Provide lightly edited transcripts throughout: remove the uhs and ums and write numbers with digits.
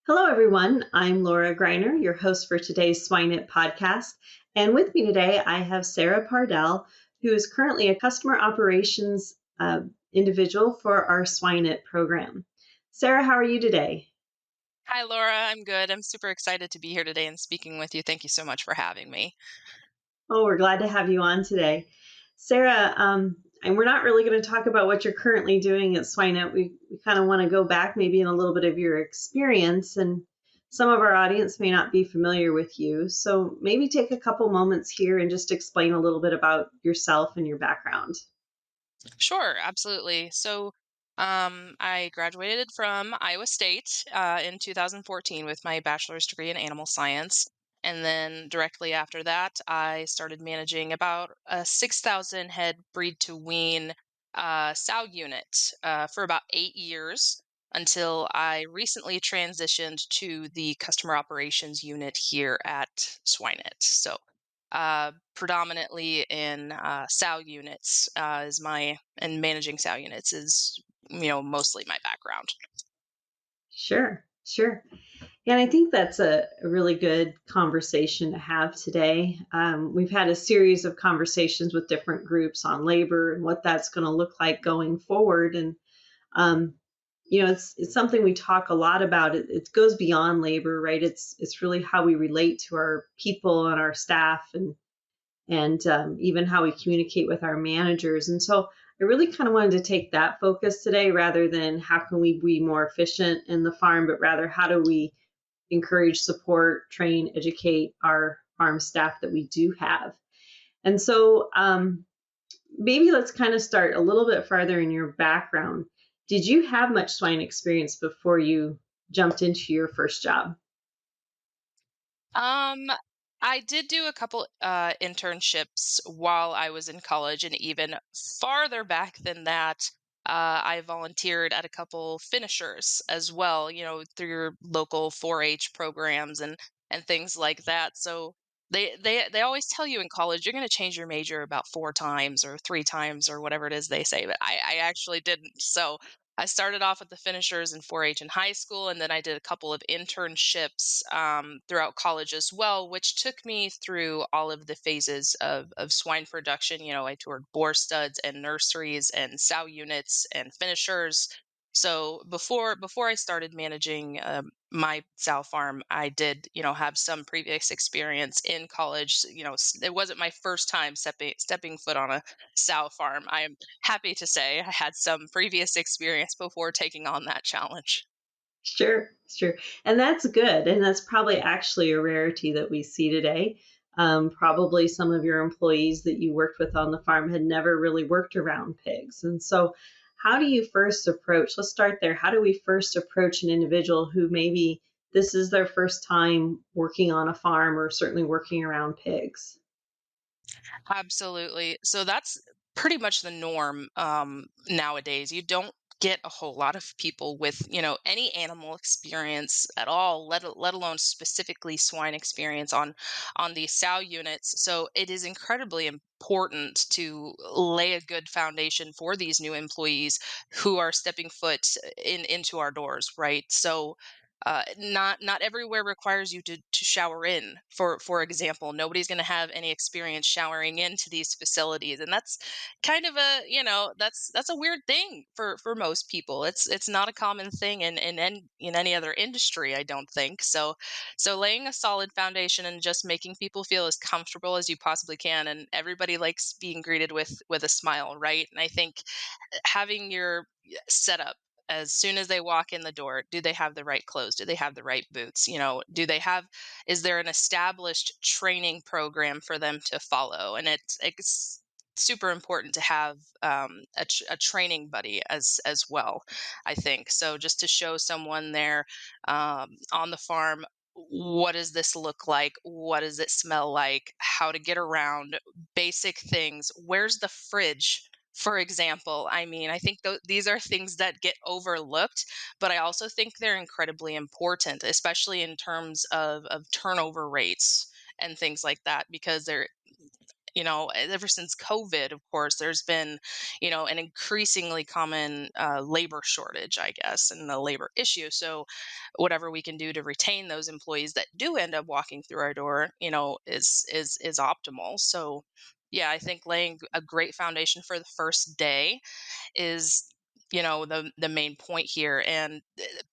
Hello, everyone. I'm Laura Greiner, your host for today's Swine podcast. And with me today, I have Sara Pardall, who is currently a customer operations individual for our Swine program. Sara, how are you today? Hi, Laura. I'm good. I'm super excited to be here today and speaking with you. Thank you so much for having me. Oh, we're glad to have you on today. Sara, and we're not really going to talk about what you're currently doing at Swine. We kind of want to go back maybe in a little bit of your experience, and some of our audience may not be familiar with you. So maybe take a couple moments here and just explain a little bit about yourself and your background. Sure, absolutely. I graduated from Iowa State in 2014 with my bachelor's degree in animal science. And then directly after that, I started managing about a 6,000 head breed to wean sow unit for about 8 years until I recently transitioned to the customer operations unit here at Swinet. Predominantly in sow units is my and managing sow units is mostly my background. Sure, sure. And I think that's a really good conversation to have today. We've had a series of conversations with different groups on labor and what that's going to look like going forward. And um, it's something we talk a lot about. It goes beyond labor, right? It's really how we relate to our people and our staff, and even how we communicate with our managers. And so I really kind of wanted to take that focus today rather than how can we be more efficient in the farm, but rather how do we encourage, support, train, educate our farm staff that we do have. And so maybe let's kind of start a little bit farther in your background. Did you have much swine experience before you jumped into your first job? Um, I did do a couple internships while I was in college, and even farther back than that, I volunteered at a couple finishers as well. Through your local 4-H programs and things like that. So they always tell you in college you're going to change your major about 4 times or 3 times or whatever it is they say, but I actually didn't. So I started off with the finishers in 4-H in high school, and then I did a couple of internships throughout college as well, which took me through all of the phases of swine production. I toured boar studs and nurseries and sow units and finishers. So before I started managing my sow farm, I did have some previous experience in college. It wasn't my first time stepping foot on a sow farm. I'm happy to say I had some previous experience before taking on that challenge. Sure, sure. And that's good. And that's probably actually a rarity that we see today. Probably some of your employees that you worked with on the farm had never really worked around pigs. And so, how do you first approach? Let's start there. How do we first approach an individual who maybe this is their first time working on a farm or certainly working around pigs? Absolutely. So that's pretty much the norm nowadays. You don't get a whole lot of people with any animal experience at all, let alone specifically swine experience on these sow units. So it is incredibly important to lay a good foundation for these new employees who are stepping foot into our doors, right? So not everywhere requires you to shower in. For example, nobody's going to have any experience showering into these facilities, and that's kind of that's a weird thing for most people. It's not a common thing in any other industry, I don't think. So laying a solid foundation and just making people feel as comfortable as you possibly can, and everybody likes being greeted with a smile, right? And I think having your setup as soon as they walk in the door, do they have the right clothes? Do they have the right boots? Do they have, is there an established training program for them to follow? And it's super important to have a training buddy as well, I think. So just to show someone there on the farm, what does this look like? What does it smell like? How to get around, basic things. Where's the fridge? For example, I mean, I think these are things that get overlooked, but I also think they're incredibly important, especially in terms of turnover rates and things like that, because they're ever since COVID, of course, there's been, an increasingly common labor shortage, I guess, and the labor issue. So, whatever we can do to retain those employees that do end up walking through our door, is optimal. So, yeah, I think laying a great foundation for the first day is the main point here. And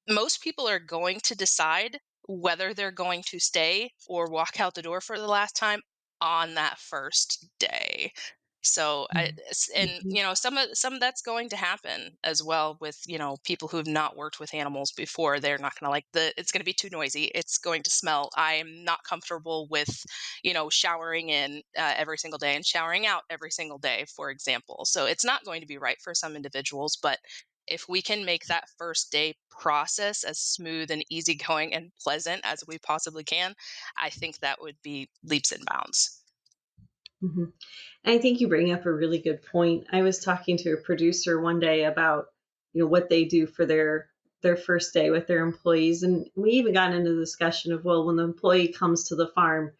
most people are going to decide whether they're going to stay or walk out the door for the last time on that first day. So and Mhm. some of that's going to happen as well with people who've not worked with animals before. They're not going to like it's going to be too noisy, it's going to smell, I am not comfortable with showering in every single day and showering out every single day, for example. So it's not going to be right for some individuals, but if we can make that first day process as smooth and easygoing and pleasant as we possibly can, I think that would be leaps and bounds. Mhm. I think you bring up a really good point. I was talking to a producer one day about, what they do for their first day with their employees, and we even got into the discussion of, well, when the employee comes to the farm,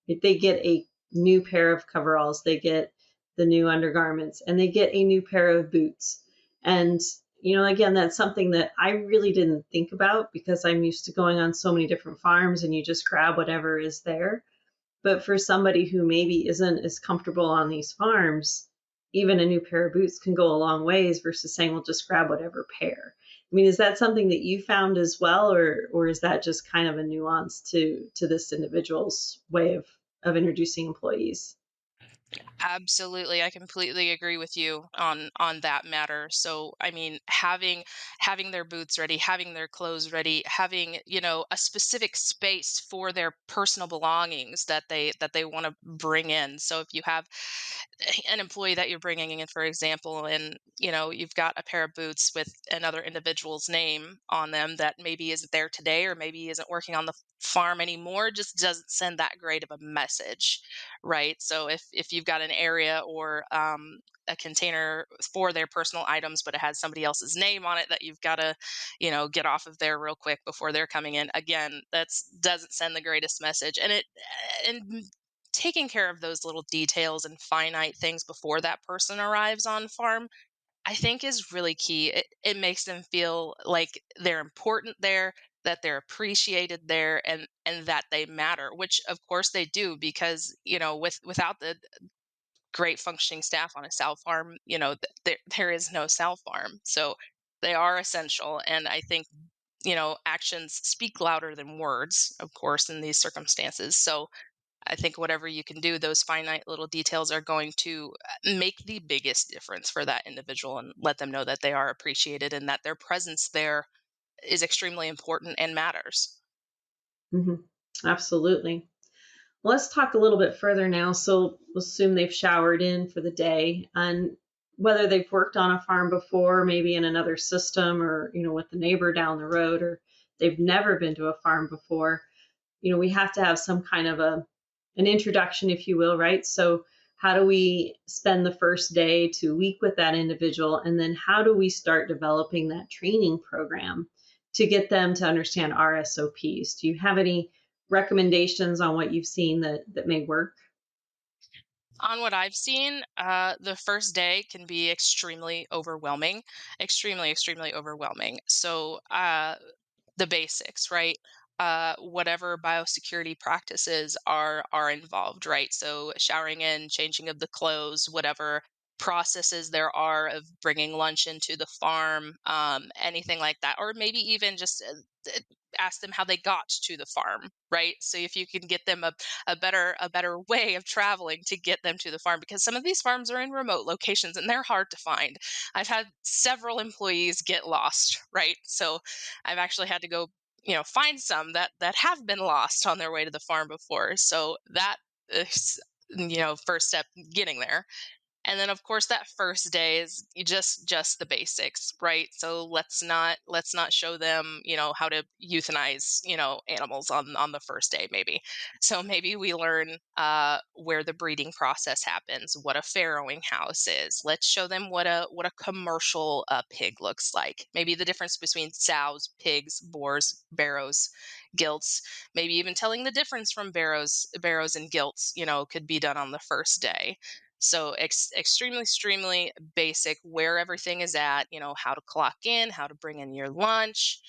if they get a new pair of coveralls, they get the new undergarments, and they get a new pair of boots. And again, that's something that I really didn't think about because I'm used to going on so many different farms, and you just grab whatever is there. But for somebody who maybe isn't as comfortable on these farms, even a new pair of boots can go a long ways versus saying, well, just grab whatever pair. I mean, is that something that you found as well, or is that just kind of a nuance to this individual's way of introducing employees? Absolutely, I completely agree with you on that matter. So, I mean, having their boots ready, having their clothes ready, having, a specific space for their personal belongings that they want to bring in. So, if you have an employee that you're bringing in, for example, and, you've got a pair of boots with another individual's name on them that maybe isn't there today or maybe isn't working on the farm anymore, just doesn't send that great of a message, right? So if you've got an area or a container for their personal items, but it has somebody else's name on it that you've got to, get off of there real quick before they're coming in. Again, that's doesn't send the greatest message, and taking care of those little details and finite things before that person arrives on farm, I think is really key. It makes them feel like they're important there, that they're appreciated there, and that they matter, which of course they do, because without the great functioning staff on a sow farm, there is no sow farm. So they are essential, and I think actions speak louder than words, of course, in these circumstances. So I think whatever you can do, those finite little details are going to make the biggest difference for that individual and let them know that they are appreciated and that their presence there is extremely important and matters. Hmm. Absolutely. Let's talk a little bit further now. So we'll assume they've showered in for the day, and whether they've worked on a farm before, maybe in another system or, with the neighbor down the road, or they've never been to a farm before, we have to have some kind of an introduction, if you will, right? So how do we spend the first day to week with that individual? And then how do we start developing that training program to get them to understand our SOPs? Do you have any recommendations on what you've seen that may work? On what I've seen, the first day can be extremely overwhelming, extremely, extremely overwhelming. So, the basics, right? Whatever biosecurity practices are involved, right? So showering in, changing of the clothes, whatever processes there are of bringing lunch into the farm, anything like that, or maybe even just ask them how they got to the farm, right? So if you can get them a better way of traveling to get them to the farm, because some of these farms are in remote locations and they're hard to find. I've had several employees get lost, right? So I've actually had to go, find some that have been lost on their way to the farm before. So that is, first step getting there. And then of course that first day is just the basics, right? So let's not show them, how to euthanize, animals on the first day maybe. So maybe we learn where the breeding process happens, what a farrowing house is. Let's show them what a commercial pig looks like. Maybe the difference between sows, pigs, boars, barrows, gilts. Maybe even telling the difference from barrows and gilts, could be done on the first day. So extremely basic where everything is at, how to clock in, how to bring in your lunch,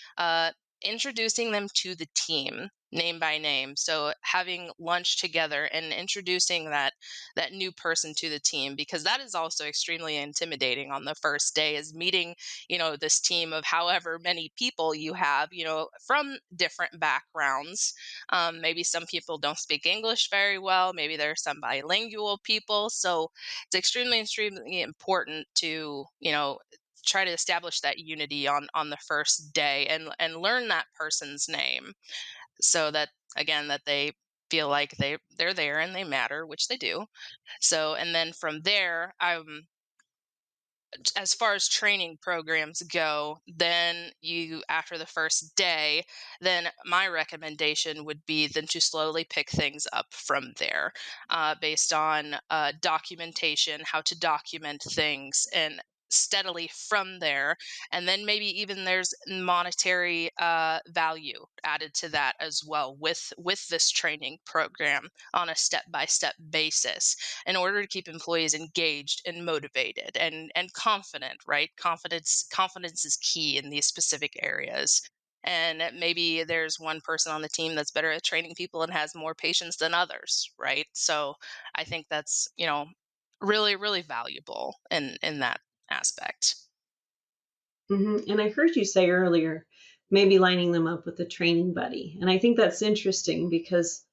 introducing them to the team name by name. So having lunch together and introducing that new person to the team, because that is also extremely intimidating on the first day, is meeting, this team of however many people you have, from different backgrounds. Maybe some people don't speak English very well. Maybe there are some bilingual people. So it's extremely important to, try to establish that unity on the first day and learn that person's name, so that again that they feel like they're there and they matter, which they do. So and then from there, as far as training programs go, then you after the first day, then my recommendation would be then to slowly pick things up from there, based on documentation, how to document things, and steadily from there. And then maybe even there's monetary value added to that as well with this training program on a step by step basis, in order to keep employees engaged and motivated and confident, right? Confidence is key in these specific areas. And maybe there's one person on the team that's better at training people and has more patience than others, right? So I think that's, really valuable in that aspect. And I heard you say earlier, maybe lining them up with a training buddy. And I think that's interesting because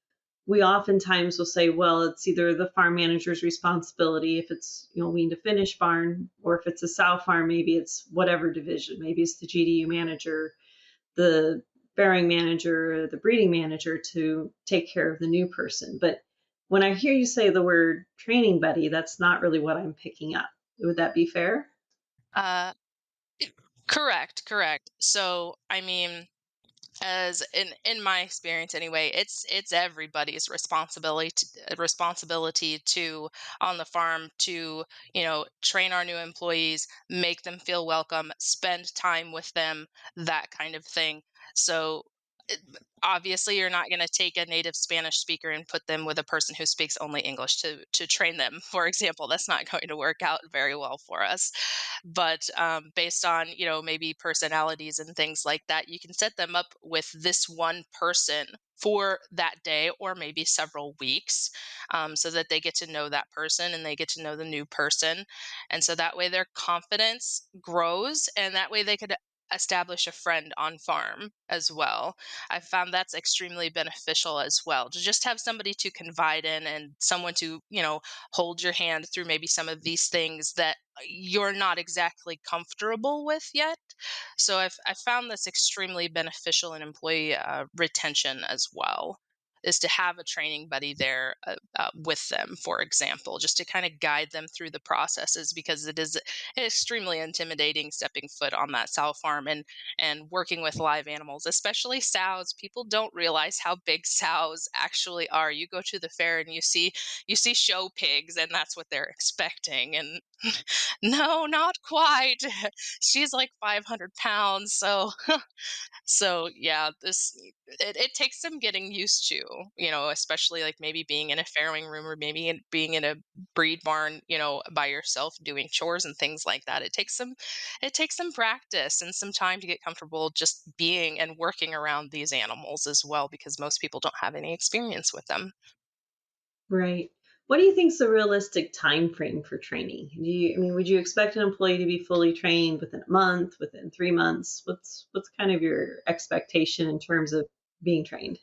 we oftentimes will say, well, it's either the farm manager's responsibility if it's, wean to finish barn, or if it's a sow farm, maybe it's whatever division. Maybe it's the GDU manager, the bearing manager, the breeding manager to take care of the new person. But when I hear you say the word training buddy, that's not really what I'm picking up. Would that be fair? Uh, correct. So, I mean, as in my experience anyway, it's everybody's responsibility to on the farm to, train our new employees, make them feel welcome, spend time with them, that kind of thing. So it- obviously you're not going to take a native Spanish speaker and put them with a person who speaks only English to train them, for example. That's not going to work out very well for us. But based on, maybe personalities and things like that, you can set them up with this one person for that day or maybe several weeks, so that they get to know that person and they get to know the new person. And so that way their confidence grows, and that way they could establish a friend on farm as well. I found that's extremely beneficial as well, to just have somebody to confide in and someone to, hold your hand through maybe some of these things that you're not exactly comfortable with yet. So I found this extremely beneficial in employee retention as well. Is to have a training buddy there with them, for example, just to kind of guide them through the processes, because it is extremely intimidating stepping foot on that sow farm and working with live animals, especially sows. People don't realize how big sows actually are. You go to the fair and you see show pigs, and that's what they're expecting. And no, not quite. She's like 500 pounds. So yeah, it takes some getting used to, especially like maybe being in a farrowing room or maybe being in a breed barn, by yourself doing chores and things like that. It takes some practice and some time to get comfortable just being and working around these animals as well, because most people don't have any experience with them. Right. What do you think is a realistic time frame for training? Would you expect an employee to be fully trained within a month, within 3 months? What's kind of your expectation in terms of being trained?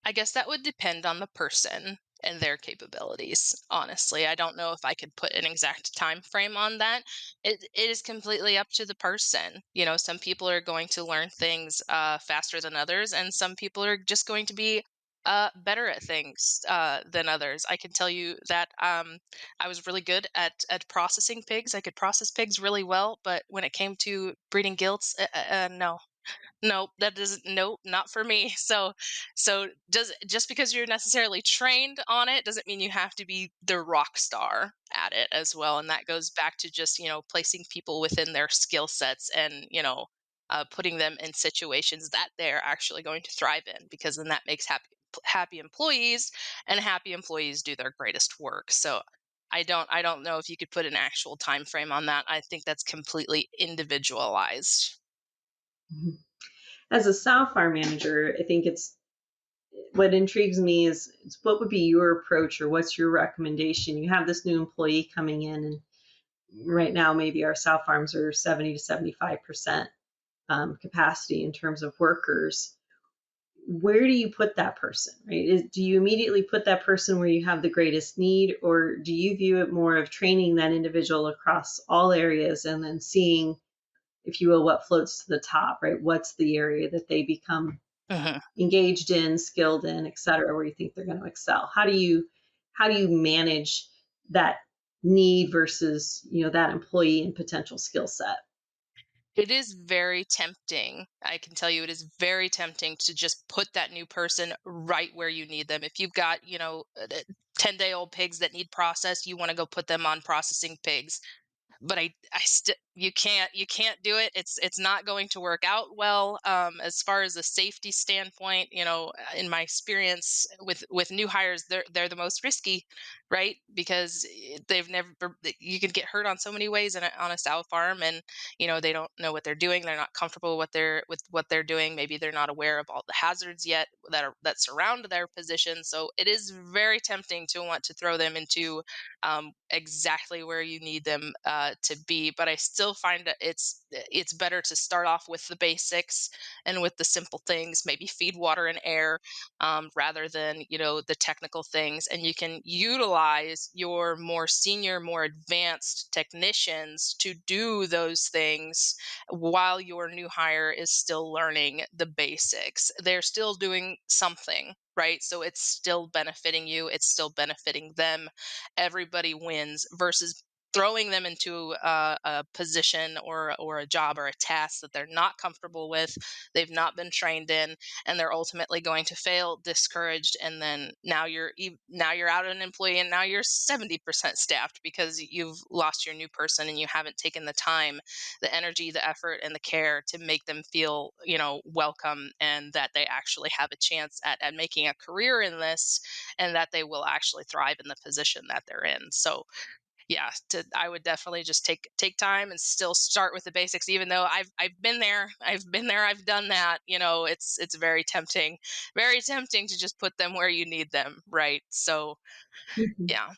I guess that would depend on the person and their capabilities. Honestly, I don't know if I could put an exact time frame on that. It is completely up to the person. Some people are going to learn things faster than others, and some people are just going to be better at things than others. I can tell you that I was really good at processing pigs. I could process pigs really well, but when it came to breeding gilts, no, no, that doesn't. Nope, not for me. So does just because you're necessarily trained on it doesn't mean you have to be the rock star at it as well. And that goes back to just placing people within their skill sets and putting them in situations that they're actually going to thrive in, because then that makes happy employees, and happy employees do their greatest work. So I don't know if you could put an actual time frame on that. I think that's completely individualized. Mhm. As a sow farm manager, I think it's what intrigues me is what would be your approach or what's your recommendation? You have this new employee coming in, and right now maybe our sow farms are 70 to 75% capacity in terms of workers. Where do you put that person, right? Do you immediately put that person where you have the greatest need, or do you view it more of training that individual across all areas and then seeing, if you will, what floats to the top, right? What's the area that they become Mhm. engaged in, skilled in, et cetera, where you think they're going to excel? How do you manage that need versus that employee and potential skill set? It is very tempting. I can tell you it is very tempting to just put that new person right where you need them. If you've got, 10-day-old pigs that need processed, you want to go put them on processing pigs. But I still you can't do it. It's not going to work out well. As far as a safety standpoint, in my experience with new hires, they're the most risky, right? Because they've never you can get hurt on so many ways on a sow farm, and they don't know what they're doing. They're not comfortable with what they're doing. Maybe they're not aware of all the hazards yet that surround their position. So it is very tempting to want to throw them into exactly where you need them to be. But I still find that it's better to start off with the basics and with the simple things, maybe feed, water, and air, rather than the technical things. And you can utilize your more senior, more advanced technicians to do those things while your new hire is still learning the basics. They're still doing something. Right. So it's still benefiting you. It's still benefiting them. Everybody wins versus throwing them into a position or a job or a task that they're not comfortable with, they've not been trained in, and they're ultimately going to fail, discouraged, and then now you're out an employee, and now you're 70% staffed because you've lost your new person and you haven't taken the time, the energy, the effort, and the care to make them feel welcome, and that they actually have a chance at making a career in this, and that they will actually thrive in the position that they're in. So yeah, I would definitely just take time and still start with the basics, even though I've been there, I've done that. It's very tempting to just put them where you need them, right? So Mhm. yeah.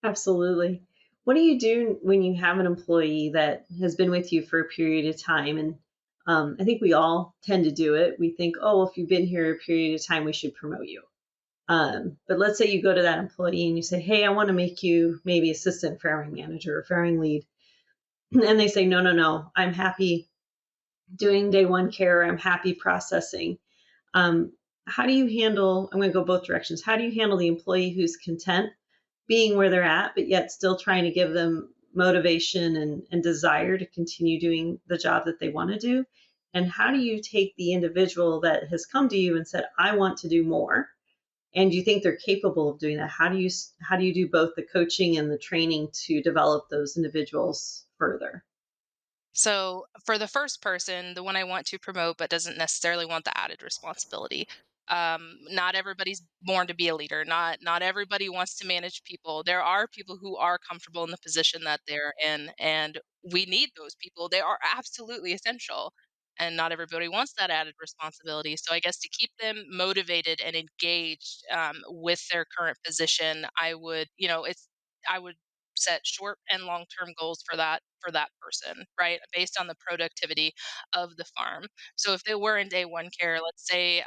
Absolutely. What do you do when you have an employee that has been with you for a period of time? And I think we all tend to do it. We think, oh, well, if you've been here a period of time, we should promote you. But let's say you go to that employee and you say, hey, I want to make you maybe assistant farming manager or farming lead. And they say, no, no, no, I'm happy doing day one care. I'm happy processing. Um, how do you handle, I'm going to go both directions. How do you handle the employee who's content being where they're at, but yet still trying to give them motivation and desire to continue doing the job that they want to do? And how do you take the individual that has come to you and said, I want to do more? And you think they're capable of doing that? How do you do both the coaching and the training to develop those individuals further? So for the first person, the one I want to promote but doesn't necessarily want the added responsibility. Not everybody's born to be a leader. Not everybody wants to manage people. There are people who are comfortable in the position that they're in, and we need those people. They are absolutely essential. And not everybody wants that added responsibility. So I guess to keep them motivated and engaged with their current position, I would set short and long term goals for that person, right? Based on the productivity of the farm. So if they were in day one care, let's say,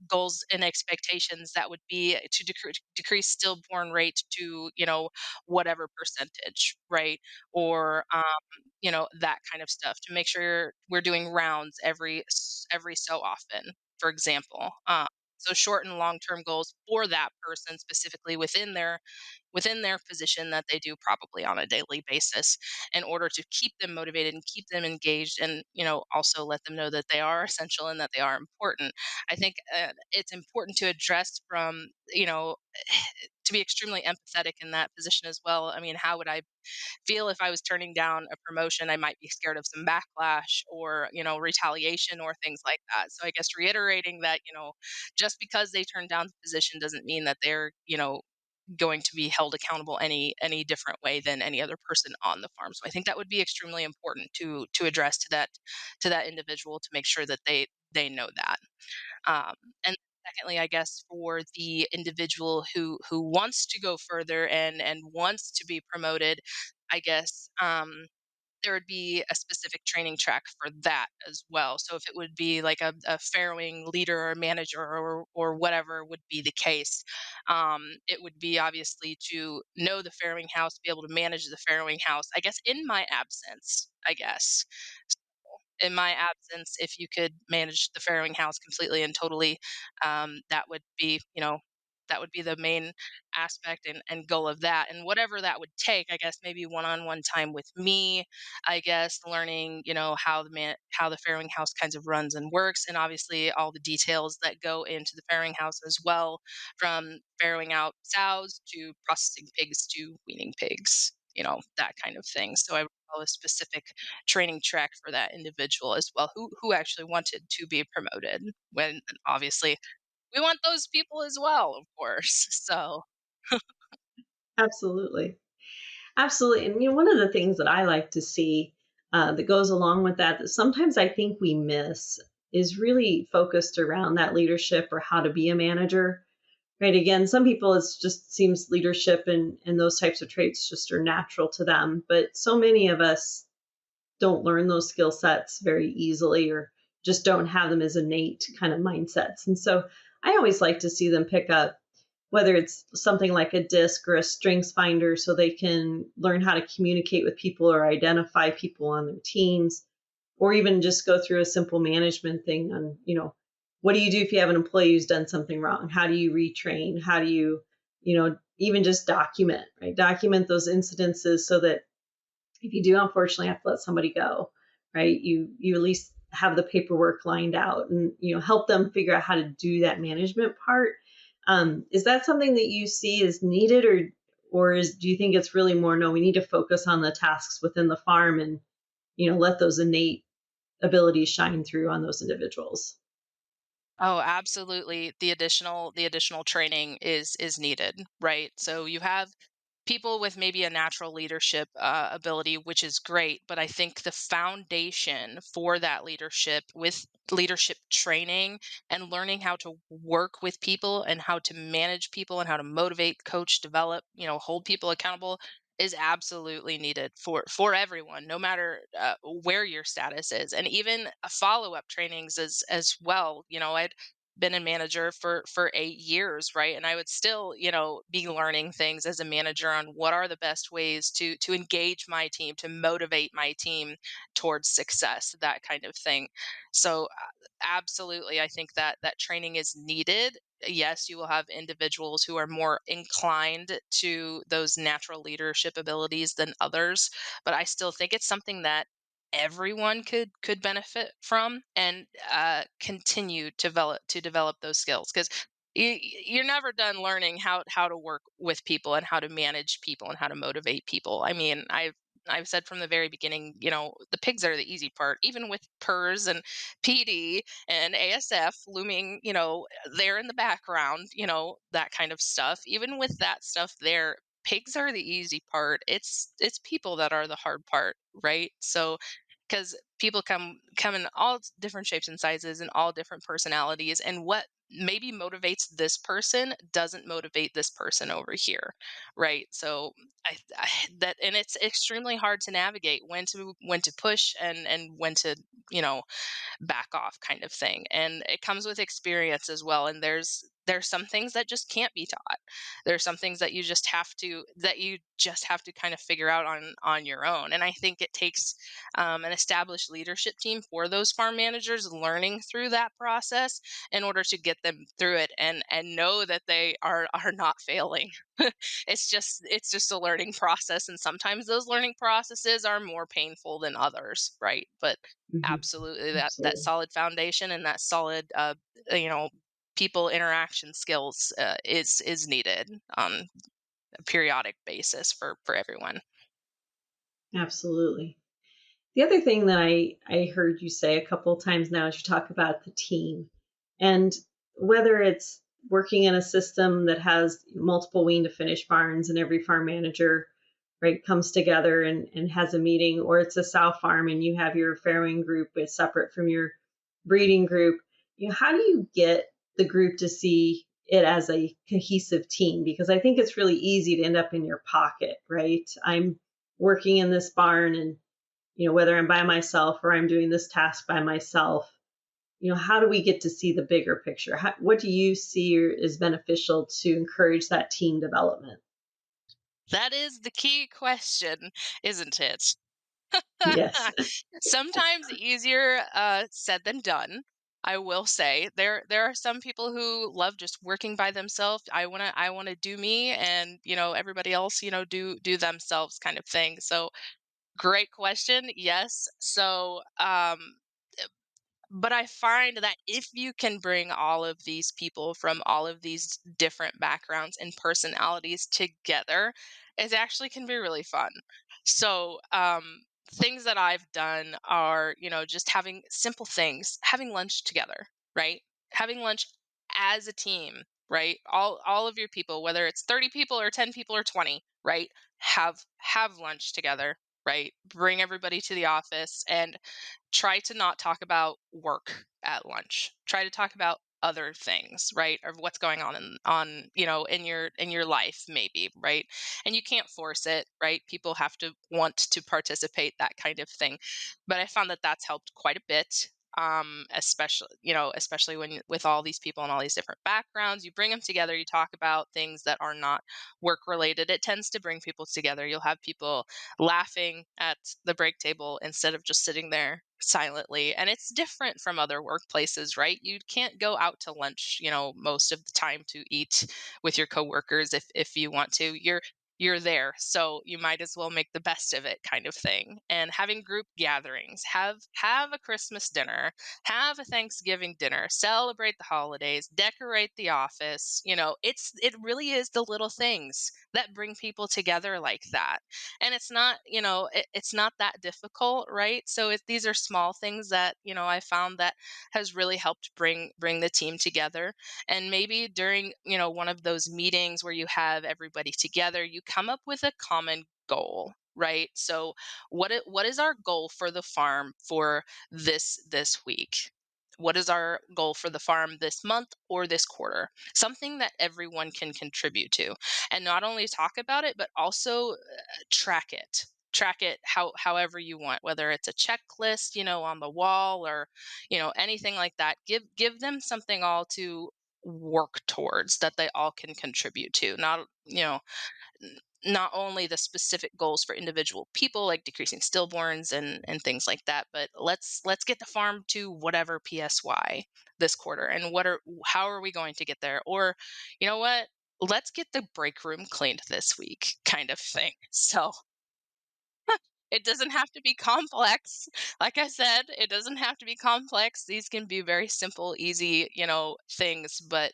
goals and expectations that would be to decrease stillborn rate to, whatever percentage, right? Or, that kind of stuff to make sure we're doing rounds every so often, for example. So short and long term goals for that person specifically within their position that they do probably on a daily basis in order to keep them motivated and keep them engaged, and also let them know that they are essential and that they are important. I think it's important to address from to be extremely empathetic in that position as well. I mean, how would I feel if I was turning down a promotion? I might be scared of some backlash or, retaliation or things like that. So I guess reiterating that, just because they turned down the position doesn't mean that they're, going to be held accountable any different way than any other person on the farm. So I think that would be extremely important to address to that individual to make sure that they know that. And secondly, I guess for the individual who wants to go further and wants to be promoted, I guess there would be a specific training track for that as well. So if it would be like a farrowing leader or manager or whatever would be the case, it would be obviously to know the farrowing house, be able to manage the farrowing house. I guess in my absence, I guess in my absence, if you could manage the farrowing house completely and totally, that would be, that would be the main aspect and goal of that. And whatever that would take, I guess maybe one-on-one time with me, I guess learning, how the farrowing house kinds of runs and works, and obviously all the details that go into the farrowing house as well, from farrowing out sows to processing pigs to weaning pigs, that kind of thing. So I would follow a specific training track for that individual as well, who actually wanted to be promoted, when obviously we want those people as well, of course. So Absolutely. Absolutely. And one of the things that I like to see that goes along with that, that sometimes I think we miss, is really focused around that leadership or how to be a manager. Right. Again, some people it's just seems leadership and those types of traits just are natural to them. But so many of us don't learn those skill sets very easily or just don't have them as innate kind of mindsets. And so I always like to see them pick up whether it's something like a disc or a strengths finder so they can learn how to communicate with people or identify people on their teams, or even just go through a simple management thing on, what do you do if you have an employee who's done something wrong? How do you retrain? How do you, even just document, right? Document those incidences so that if you do unfortunately have to let somebody go, right, you at least have the paperwork lined out and help them figure out how to do that management part. Is that something that you see is needed, or do you think it's really more no, we need to focus on the tasks within the farm and let those innate abilities shine through on those individuals? oh, absolutely. The additional training is needed, right? So you have people with maybe a natural leadership ability, which is great. But I think the foundation for that leadership with leadership training and learning how to work with people and how to manage people and how to motivate, coach, develop, hold people accountable is absolutely needed for everyone, no matter where your status is, and even follow up trainings as well. I'd been a manager for 8 years, right? And I would still, be learning things as a manager on what are the best ways to engage my team, to motivate my team towards success, that kind of thing. So absolutely, I think that that training is needed. Yes, you will have individuals who are more inclined to those natural leadership abilities than others, but I still think it's something that everyone could benefit from, and continue to develop those skills, because you're never done learning how to work with people and how to manage people and how to motivate people. I mean, I've said from the very beginning, the pigs are the easy part, even with PERS and PD and ASF looming, there in the background, that kind of stuff. Even with that stuff there, pigs are the easy part. It's people that are the hard part, right? So because people come in all different shapes and sizes and all different personalities, and what maybe motivates this person doesn't motivate this person over here, right? So I that and it's extremely hard to navigate when to push and when to you know back off, kind of thing. And it comes with experience as well. And There's some things that just can't be taught. There's some things that you just have to kind of figure out on your own. And I think it takes an established leadership team for those farm managers learning through that process in order to get them through it and know that they are not failing. It's just a learning process, and sometimes those learning processes are more painful than others, right? But Hmm. absolutely, that Absolutely. solid foundation and that solid you know people interaction skills is needed on a periodic basis for everyone. Absolutely. The other thing that I heard you say a couple of times now is you talk about the team, and whether it's working in a system that has multiple wean to finish barns and every farm manager, right, comes together and has a meeting, or it's a sow farm and you have your farrowing group is separate from your breeding group. How do you get the group to see it as a cohesive team? Because I think it's really easy to end up in your pocket, right? I'm working in this barn, and whether I'm by myself or I'm doing this task by myself, how do we get to see the bigger picture? What do you see is beneficial to encourage that team development? That is the key question, isn't it? Yes. Sometimes easier said than done. I will say there are some people who love just working by themselves. I wanna do me, and everybody else do themselves kind of thing. So great question. Yes. So but I find that if you can bring all of these people from all of these different backgrounds and personalities together, it actually can be really fun. So, things that I've done are, just having simple things, having lunch together, right? Having lunch as a team, right? All of your people, whether it's 30 people or 10 people or 20, right? Have lunch together, right? Bring everybody to the office and try to not talk about work at lunch. Try to talk about other things, right? Or what's going on in your life maybe, right? And you can't force it, right? People have to want to participate, that kind of thing. But I found that that's helped quite a bit. Especially when with all these people and all these different backgrounds, you bring them together, you talk about things that are not work related. It tends to bring people together. You'll have people laughing at the break table instead of just sitting there silently. And it's different from other workplaces, right? You can't go out to lunch, most of the time to eat with your coworkers if you want to. You're there, so you might as well make the best of it, kind of thing. And having group gatherings, have a Christmas dinner, have a Thanksgiving dinner, celebrate the holidays, decorate the office. It really is the little things that bring people together like that. And it's not that difficult, right? So these are small things that I found that has really helped bring the team together. And maybe during one of those meetings where you have everybody together, you come up with a common goal, right? So what is our goal for the farm for this week? What is our goal for the farm this month or this quarter? Something that everyone can contribute to, and not only talk about it, but also track it however you want, whether it's a checklist on the wall, or anything like that. Give them something all to work towards that they all can contribute to, not only the specific goals for individual people like decreasing stillborns and things like that, but let's get the farm to whatever PSY this quarter, and how are we going to get there? Or what, let's get the break room cleaned this week, kind of thing. So it doesn't have to be complex. Like I said, it doesn't have to be complex. These can be very simple, easy, things, but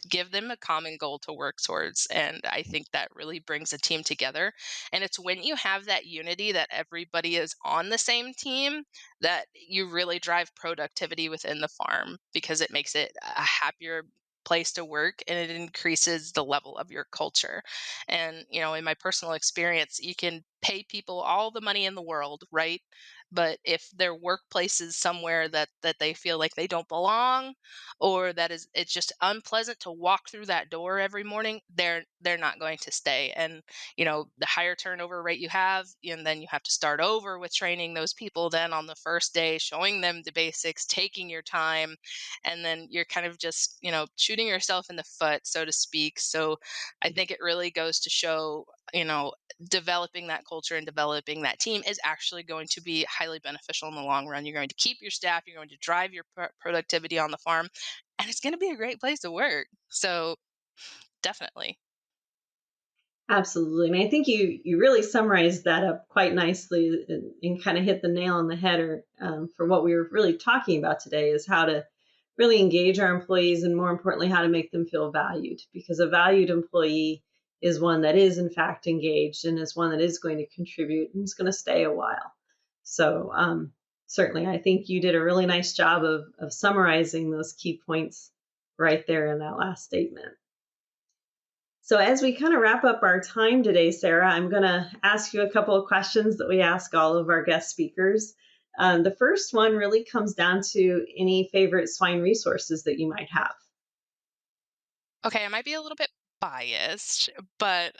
give them a common goal to work towards. And I think that really brings a team together. And it's when you have that unity, that everybody is on the same team, that you really drive productivity within the farm, because it makes it a happier place to work, and it increases the level of your culture. And in my personal experience, you can pay people all the money in the world, right? But if their workplace is somewhere that they feel like they don't belong, or it's just unpleasant to walk through that door every morning, they're not going to stay. And the higher turnover rate you have, and then you have to start over with training those people then on the first day, showing them the basics, taking your time, and then you're kind of just shooting yourself in the foot, so to speak. So I think it really goes to show, developing that culture and developing that team is actually going to be highly beneficial in the long run. You're going to keep your staff, you're going to drive your productivity on the farm, and it's going to be a great place to work. So definitely. Absolutely. And I think you really summarized that up quite nicely and kind of hit the nail on the head for what we were really talking about today is how to really engage our employees and, more importantly, how to make them feel valued, because a valued employee is one that is in fact engaged and is one that is going to contribute and is going to stay a while. So certainly I think you did a really nice job of summarizing those key points right there in that last statement. So as we kind of wrap up our time today, Sara, I'm going to ask you a couple of questions that we ask all of our guest speakers. The first one really comes down to any favorite swine resources that you might have. Okay, I might be a little bit biased, but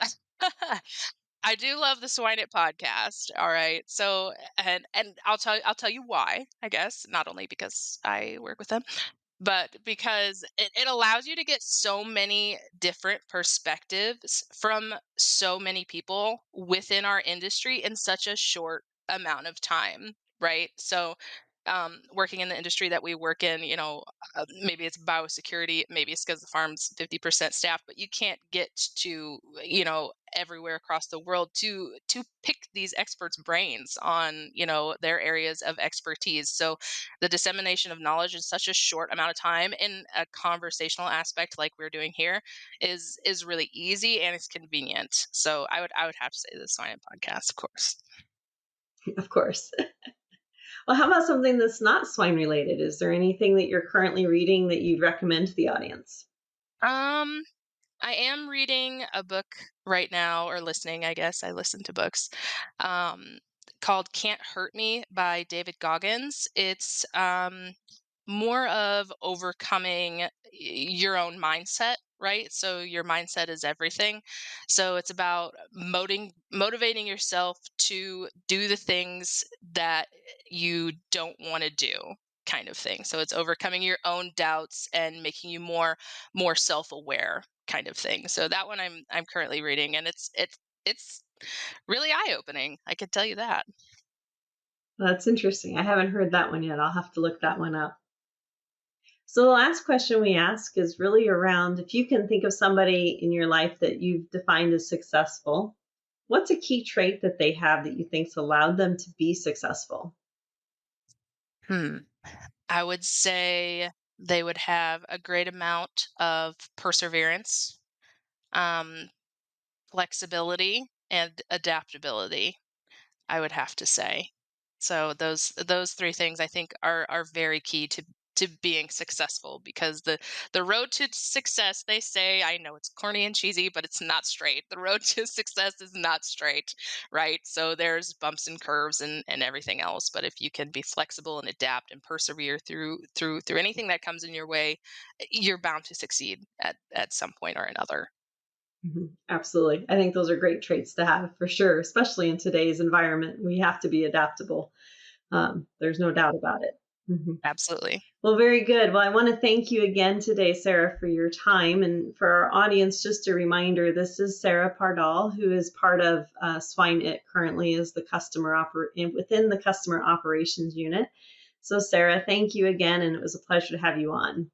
I do love the Swine It podcast. All right. So and I'll tell you why, I guess, not only because I work with them, but because it allows you to get so many different perspectives from so many people within our industry in such a short amount of time, right? So working in the industry that we work in, maybe it's biosecurity, maybe it's because the farm's 50% staff, but you can't get to, everywhere across the world to pick these experts' brains on, their areas of expertise. So the dissemination of knowledge in such a short amount of time in a conversational aspect like we're doing here is really easy and it's convenient. So I would have to say the Swine podcast, of course. Of course. Well, how about something that's not swine related? Is there anything that you're currently reading that you'd recommend to the audience? Um, I am reading a book right now, or listening, I guess. I listen to books. Um, Called Can't Hurt Me by David Goggins. It's more of overcoming your own mindset, right? So your mindset is everything. So it's about motivating yourself to do the things that you don't want to do, kind of thing. So it's overcoming your own doubts and making you more self-aware, kind of thing. So that one I'm currently reading, and it's really eye-opening, I can tell you that. That's interesting. I haven't heard that one yet. I'll have to look that one up. So the last question we ask is really around, if you can think of somebody in your life that you've defined as successful, what's a key trait that they have that you think's allowed them to be successful? Hmm. I would say they would have a great amount of perseverance, um, flexibility, and adaptability, I would have to say. So those three things I think are very key to being successful, because the road to success, they say, I know it's corny and cheesy, but it's not straight. The road to success is not straight, right? So there's bumps and curves and everything else. But if you can be flexible and adapt and persevere through anything that comes in your way, you're bound to succeed at some point or another. Absolutely. I think those are great traits to have for sure, especially in today's environment. We have to be adaptable. There's no doubt about it. Absolutely. Well, very good. Well, I want to thank you again today, Sara, for your time. And for our audience, just a reminder, this is Sara Pardall, who is part of Swine It currently as the within the customer operations unit. So, Sara, thank you again, and it was a pleasure to have you on.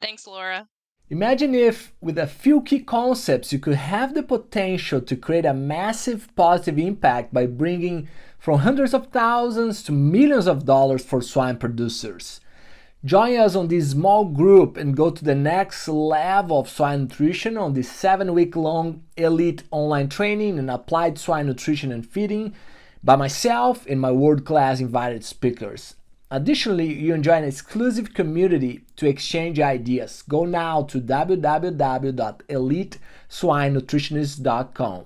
Thanks, Laura. Imagine if, with a few key concepts, you could have the potential to create a massive positive impact by bringing from hundreds of thousands to millions of dollars for swine producers. Join us on this small group and go to the next level of swine nutrition on this 7-week-long elite online training in applied swine nutrition and feeding by myself and my world-class invited speakers. Additionally, you enjoy an exclusive community to exchange ideas. Go now to www.eliteswinenutritionist.com.